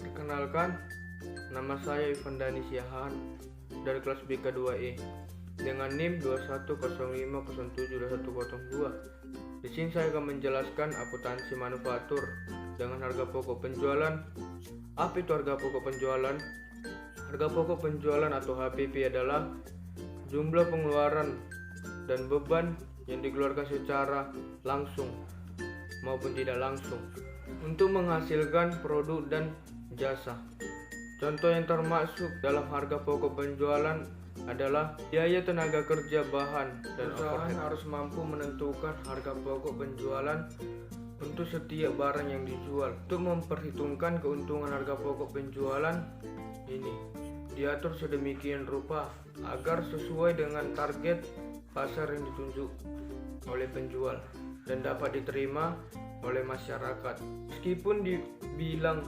Perkenalkan, nama saya Ivan Dani Siahaan dari kelas BK 2E dengan NIM 2105072102. Di sini saya akan menjelaskan akuntansi manufaktur dengan harga pokok penjualan. Apa itu harga pokok penjualan? Harga pokok penjualan atau HPP adalah jumlah pengeluaran dan beban yang dikeluarkan secara langsung maupun tidak langsung untuk menghasilkan produk dan jasa. Contoh yang termasuk dalam harga pokok penjualan adalah biaya tenaga kerja, bahan, dan overhead. Harus mampu menentukan harga pokok penjualan untuk setiap barang yang dijual. Untuk memperhitungkan keuntungan harga pokok penjualan ini diatur sedemikian rupa agar sesuai dengan target pasar yang ditunjuk oleh penjual dan dapat diterima oleh masyarakat. Meskipun dibilang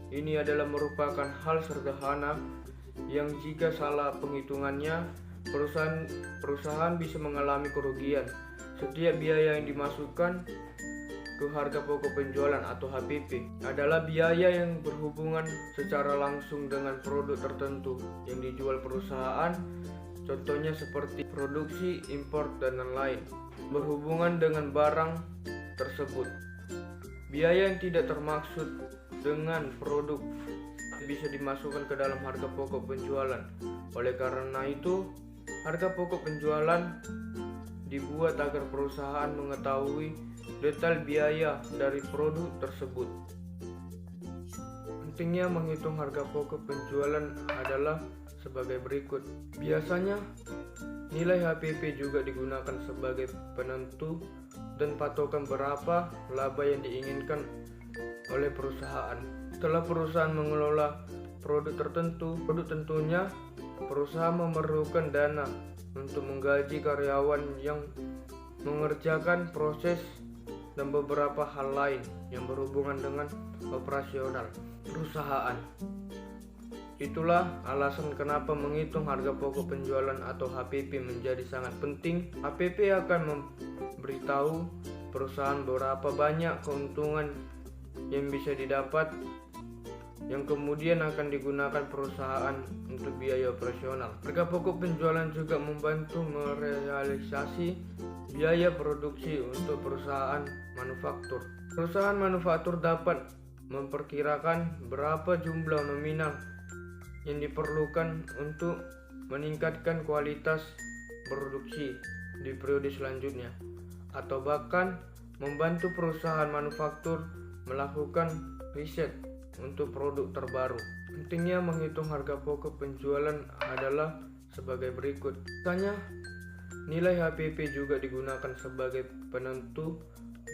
ini adalah merupakan hal sederhana yang jika salah penghitungannya perusahaan bisa mengalami kerugian. Setiap biaya yang dimasukkan ke harga pokok penjualan atau HPP adalah biaya yang berhubungan secara langsung dengan produk tertentu yang dijual perusahaan. Contohnya seperti produksi, impor, dan lain-lain berhubungan dengan barang tersebut. Biaya yang tidak termaksud dengan produk bisa dimasukkan ke dalam harga pokok penjualan. Oleh karena itu, harga pokok penjualan dibuat agar perusahaan mengetahui detail biaya dari produk tersebut. Pentingnya menghitung harga pokok penjualan adalah sebagai berikut. Biasanya nilai HPP juga digunakan sebagai penentu dan patokan berapa laba yang diinginkan oleh perusahaan. Setelah perusahaan mengelola produk tertentu, tentunya perusahaan memerlukan dana untuk menggaji karyawan yang mengerjakan proses dan beberapa hal lain yang berhubungan dengan operasional perusahaan. Itulah alasan kenapa menghitung harga pokok penjualan atau HPP menjadi sangat penting. HPP akan memberitahu perusahaan berapa banyak keuntungan yang bisa didapat, yang kemudian akan digunakan perusahaan untuk biaya operasional. Harga pokok penjualan juga membantu merealisasi biaya produksi untuk perusahaan manufaktur. Perusahaan manufaktur dapat memperkirakan berapa jumlah nominal yang diperlukan untuk meningkatkan kualitas produksi di periode selanjutnya, atau bahkan membantu perusahaan manufaktur melakukan riset untuk produk terbaru. Pentingnya menghitung harga pokok penjualan adalah sebagai berikut. Misalnya, nilai HPP juga digunakan sebagai penentu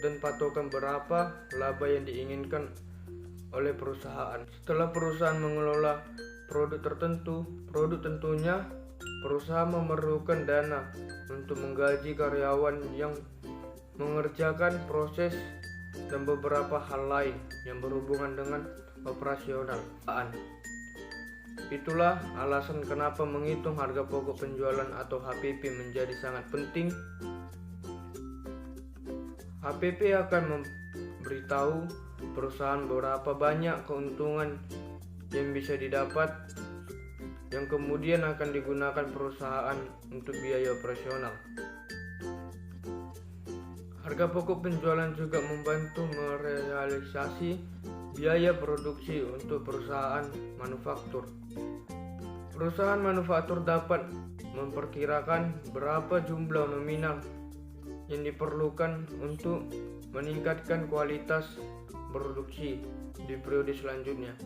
dan patokan berapa laba yang diinginkan oleh perusahaan. Setelah perusahaan mengelola produk tertentu, tentunya perusahaan memerlukan dana untuk menggaji karyawan yang mengerjakan proses dan beberapa hal lain yang berhubungan dengan operasional. Itulah alasan kenapa menghitung harga pokok penjualan atau HPP menjadi sangat penting. HPP akan memberitahu perusahaan berapa banyak keuntungan yang bisa didapat, yang kemudian akan digunakan perusahaan untuk biaya operasional. Harga pokok penjualan juga membantu merealisasi biaya produksi untuk perusahaan manufaktur. Perusahaan manufaktur dapat memperkirakan berapa jumlah nominal yang diperlukan untuk meningkatkan kualitas produksi di periode selanjutnya,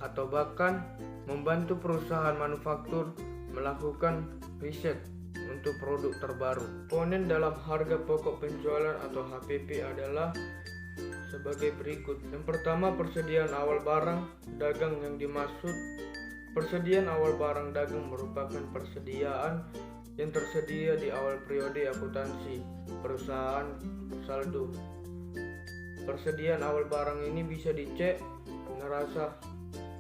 atau bahkan membantu perusahaan manufaktur melakukan riset untuk produk terbaru. Komponen dalam harga pokok penjualan atau HPP adalah sebagai berikut. Yang pertama, persediaan awal barang dagang. Yang dimaksud persediaan awal barang dagang merupakan persediaan yang tersedia di awal periode akuntansi perusahaan saldo. Persediaan awal barang ini bisa dicek neraca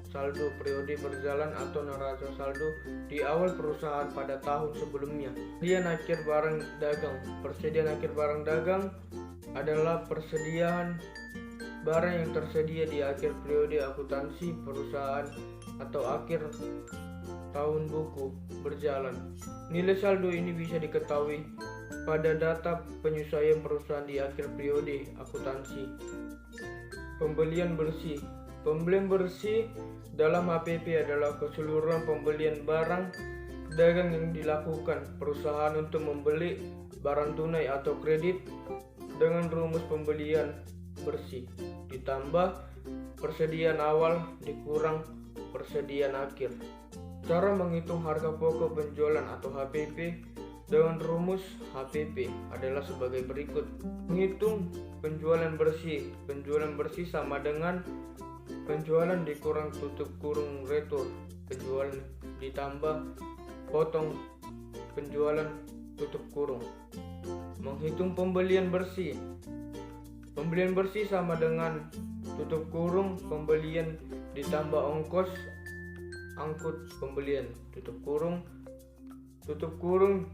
saldo periode berjalan atau neraca saldo di awal perusahaan pada tahun sebelumnya. Persediaan akhir barang dagang. Persediaan akhir barang dagang adalah persediaan barang yang tersedia di akhir periode akuntansi perusahaan atau akhir tahun buku berjalan. Nilai saldo ini bisa diketahui pada data penyesuaian perusahaan di akhir periode akuntansi. Pembelian bersih. Pembelian bersih dalam HPP adalah keseluruhan pembelian barang dagang yang dilakukan perusahaan untuk membeli barang tunai atau kredit dengan rumus pembelian bersih ditambah persediaan awal dikurang persediaan akhir. Cara menghitung harga pokok penjualan atau HPP dengan rumus HPP adalah sebagai berikut. Menghitung penjualan bersih. Penjualan bersih sama dengan penjualan dikurang tutup kurung retur penjualan ditambah potong penjualan tutup kurung. Menghitung pembelian bersih. Pembelian bersih sama dengan tutup kurung pembelian ditambah ongkos angkut pembelian tutup kurung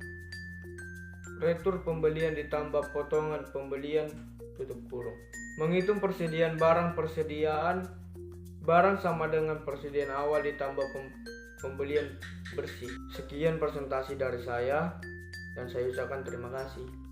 retur pembelian ditambah potongan pembelian tutup kurung. Menghitung persediaan barang. Persediaan barang sama dengan persediaan awal ditambah pembelian bersih. Sekian presentasi dari saya dan saya ucapkan terima kasih.